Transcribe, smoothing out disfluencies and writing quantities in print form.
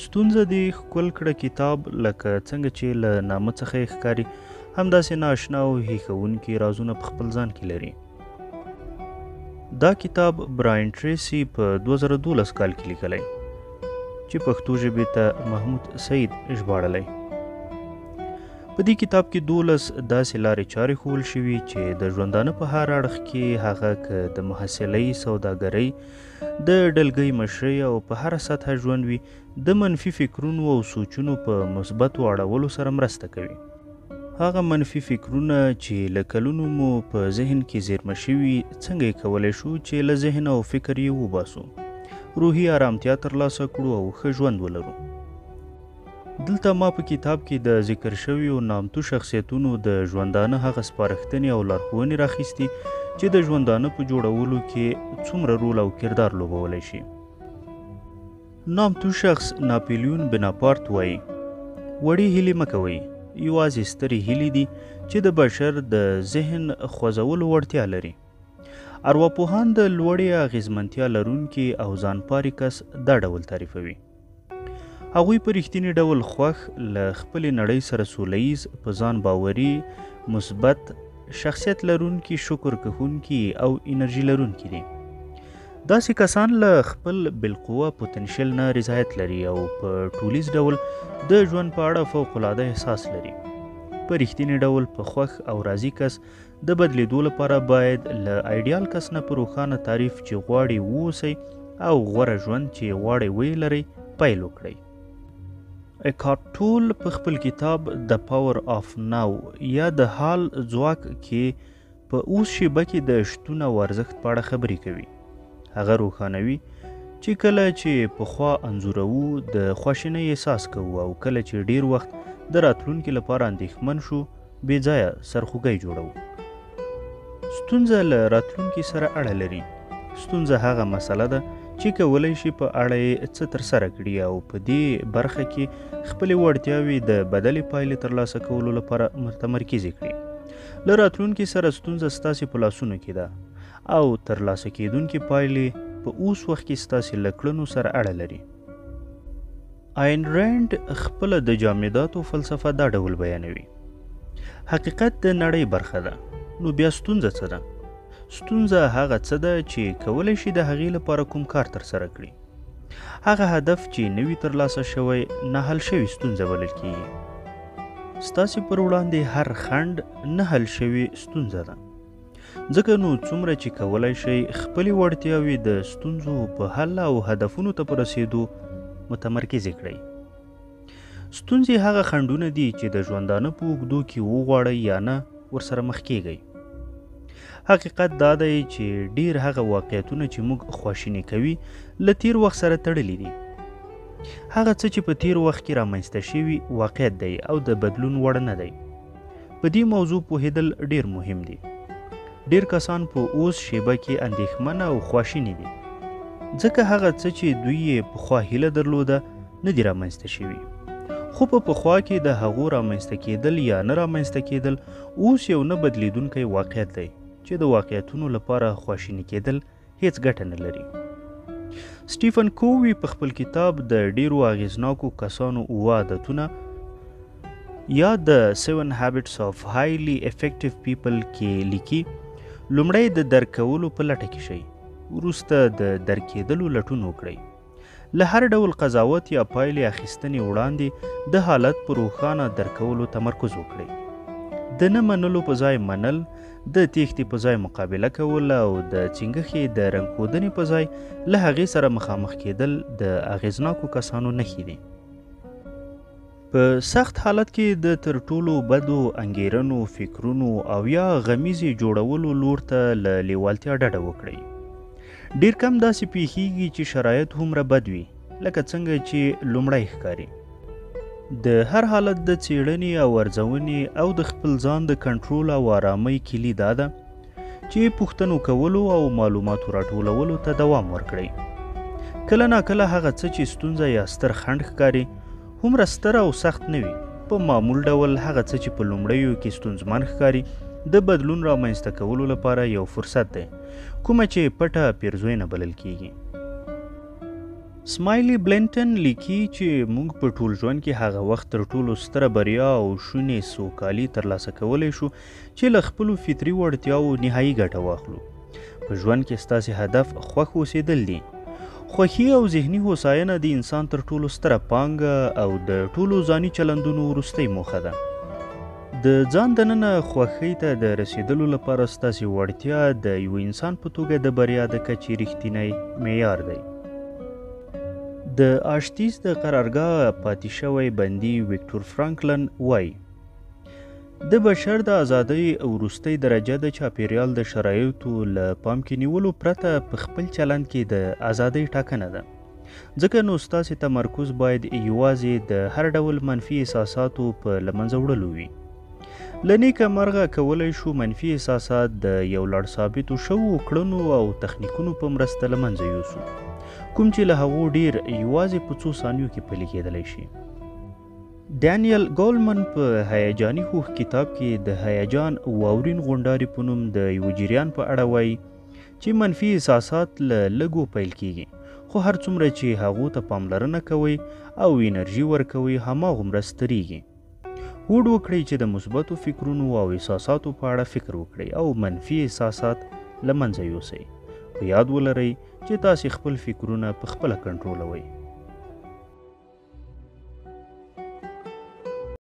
ستونزه دې ښکل کړه کتاب لکه څنګه چې له نامه څخه یې ښکاري همداسې نااشنا او هیښوونکي رازونه په خپل ځان کې لري. دا کتاب براین ټریسي په 2012 کال کې لیکلی چې پښتو ژبې ته محمود سعید ژباړلی. په دې کتاب کې 12 داسې لارې چارې ښوول شوي چې د ژوندانه په هر اړخ کې هغه که د محصلۍ، سوداګرۍ، د ډلګۍ مشرۍ او په هره سطحه ژوند وي د منفي فکرونو او سوچونو په مثبتو اړولو سره مرسته کوي. هغه منفي فکرونه چې له کلونو مو په ذهن کې زیرمه شوي څنګه یې کولی شو چې له ذهن او فکر یې وباسو، روحي آرامتیا ترلاسه کړو او ښه ژوند ولرو. دلته ما په کتاب کې د ذکر شویو نامتو شخصیتونو د ژوندانه هغه سپارښتنې او لارښوونې راخیستي چې د ژوندانه په جوړولو کې څومره رول او کردار لوبولی شي. نامتو شخص ناپلیون بناپارت وایي وړې هیلې مه کوئ، یوازې سترې هیلې دي چې د بشر د ذهن خوځولو وړتیا لري. ارواپوهان د لوړې اغیزمنتیا لرونکي او ځانپاري کس دا ډول تعریفوي. هغوی په رښتیني ډول خوښ، له خپلې نړۍ سره سوله ییز، په ځان باوري، مثبت شخصیت لرونکي، شکر کښونکي او انرژي لرونکي دي. داسې کسان له خپل بالقوه پوتنشل نه رضایت لري او په ټولیز ډول د ژوند په اړه فوقالعاده احساس لري. په رښتیني ډول په خوښ او راضي کس د بدلیدو لپاره باید له ایډیال کس نه په روښانه تعریف چې غواړئ واوسئ او غوره ژوند چې غواړئ ویې لرئ پیل وکړئ. اکارت ټول په خپل کتاب د پاور آف ناو یا د حال ځواک کې په اوس شیبه کې د شتون او ارزښت په اړه خبرې کوي. هغه روښانوي چې کله چې پخوا انځوروو د خواشینۍ احساس کوو او کله چې ډیر وخت د راتلونکي لپاره اندېښمن شو بې ځایه سرخوږی جوړوو. ستونزه له راتلونکي سره اړه لري. ستونزه هغه مسله ده چې کولی شي په اړه یې څه ترسره کړي او په دې برخه کې خپلې وړتیاوې د بدلې پایلې ترلاسه کولو لپاره متمرکزې کړي. له راتلونکي سره ستونزه ستاسې په لاسونو کې ده او ترلاسه کیدونکې پایلې په اوس وخت کې ستاسې له کړنو سره اړه لري. آین رینډ خپله د جامداتو فلسفه دا ډول بیانوي: حقیقت د نړۍ برخه ده، نو بیا ستونزه څه ده؟ ستونزه هغه څه ده چې کولی شي د هغې لپاره کوم کار ترسره کړي. هغه هدف چې نوي ترلاسه شوی نه حل شوي ستونزه بلل کیږي. ستاسې پر وړاندې هر خنډ نه حل شوي ستونزه ده. ځکه نو څومره چې کولی شئ خپلې وړتیاوې د ستونزو په حل او هدفونو ته په رسېدو متمرکزې کړئ. ستونزې هغه خنډونه دي چې د ژوندانه په اوږدو کې وغواړئ یا نه ورسره مخ کیږئ. حقیقت دا دی چې ډیر هغه واقعیتونه چې موږ خواشیني کوي له تیر وخت سره تړلي دي. هغه څه چې په تیر وخت کې رامنځته شوي واقعیت دی او د بدلون وړ نه دی. په دې موضوع پوهیدل ډیر مهم دي. ډیر کسان په اوس شیبه کې اندېښمنه او خواشیني دي ځکه هغه څه چې دوی یې پخوا هیله درلوده نه دي رامنځته شوي. خو په پخوا کې د هغو رامنځته کیدل یا نه رامنځته کیدل اوس یو نه بدلیدونکی واقعیت دی چې د واقعیتونو لپاره خواشیني کیدل هیڅ ګټه نه لري. سټیفن کووی په خپل کتاب د ډیرو اغیزناکو کسانو 7 عادتونه یا د 7 Habits of Highly Effective People کې لیکي: لومړی د درک کولو په لټه کې شئ، وروسته د درک کېدلو لټون وکړئ. له هر ډول قضاوت یا پایلې اخیستنې وړاندې د حالت په روښانه درک کولو تمرکز وکړئ. د نه منلو په ځای منل، د تیښتې په ځای مقابله کول او د چنګښې د رنګ ښودنې په ځای له هغې سره مخامخ کیدل د اغیزناکو کسانو نښې دي. په سخت حالت کې د تر ټولو بدو انګیرنو، فکرونو او یا غمیزې جوړولو لور ته له لیوالتیا ډډه وکړئ. ډیر کم داسې پیښیږي چې شرایط هومره بد وي لکه څنګه چې لومړی ښکاري. د هر حالت د څېړنې او ارزونې او د خپل ځان د کنټرول او آرامۍ کلي دا ده چې پوښتنو کولو او معلوماتو راټولولو ته دوام ورکړئ. کله ناکله هغه څه چې ستونزه یا ستر خنډ ښکاري هومره ستر او سخت نه وي. په معمول ډول هغه څه چې په لومړیو کې ستونزمن ښکاري د بدلون رامنځته کولو لپاره یو فرصت دی، کومه چې پټه پیرزوینه بلل کیږي. سمایلی بلنټن لیکي چې موږ په ټول ژوند کې هغه وخت تر ټولو ستره بریا او شونې سوکالي ترلاسه کولی شو چې له خپلو فطري وړتیاو نهایي ګټه واخلو. په ژوند کې ستاسې هدف خوښ اوسېدل دي. خوښي او ذهني هوساینه د انسان تر ټولو ستره پانګه او د ټولو ځاني چلندونو وروستۍ موخه ده. د ځان دننه خوښۍ ته د رسیدلو لپاره ستاسې وړتیا د یو انسان په توګه د بریا د کچې رښتینی معیار دی. د اشتیز د قرارګاه پاتې شوی بندي ویکټور فرانکلن وایي د بشر د ازادۍ وروستۍ درجه د چاپیریال د شرایطو له پام کې نیولو پرته په خپل چلند کې د ازادۍ ټاکنه ده. ځکه نو ستاسې تمرکز باید یوازې د هر ډول منفي احساساتو په له منځه وړلو وي. له نیکه مرغه کولی شو منفي احساسات د یو لړ ثابتو شوو کړنو او تخنیکونو په مرسته له منځه یوسو، کوم چې له هغو ډیر یوازې په څو ثانیو کې پلي کېدلی شي. ډانیل ګولمن په هیجاني هوښ کتاب کې د هیجان واورین غونډارې په نوم د یو جریان په اړه وایي چې منفي احساسات له لږو پیل کېږي، خو هر څومره چې هغو ته پاملرنه کوئ او انرژي ورکوئ هماغومره سترېږي. هوډ وکړئ چې د مثبتو فکرونو او احساساتو په اړه فکر وکړئ او منفي احساسات له منځه یوسئ. په یاد ولرئ چې تاسې خپل فکرونه په خپله کنټرولوئ.